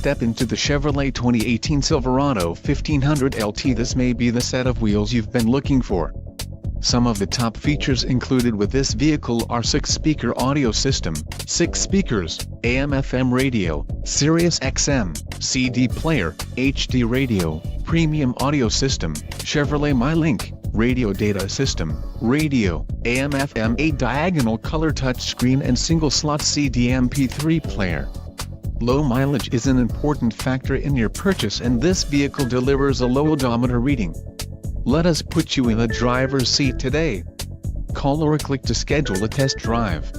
step into the Chevrolet 2018 Silverado 1500 LT. This may be the set of wheels you've been looking for. Some of the top features included with this vehicle are 6-speaker audio system, 6 speakers, AM/FM radio, Sirius XM, CD player, HD radio, premium audio system, Chevrolet MyLink, radio data system, radio, AM/FM, a diagonal color touchscreen and single-slot CD MP3 player. Low mileage is an important factor in your purchase, and this vehicle delivers a low odometer reading. Let us put you in the driver's seat today. Call or click to schedule a test drive.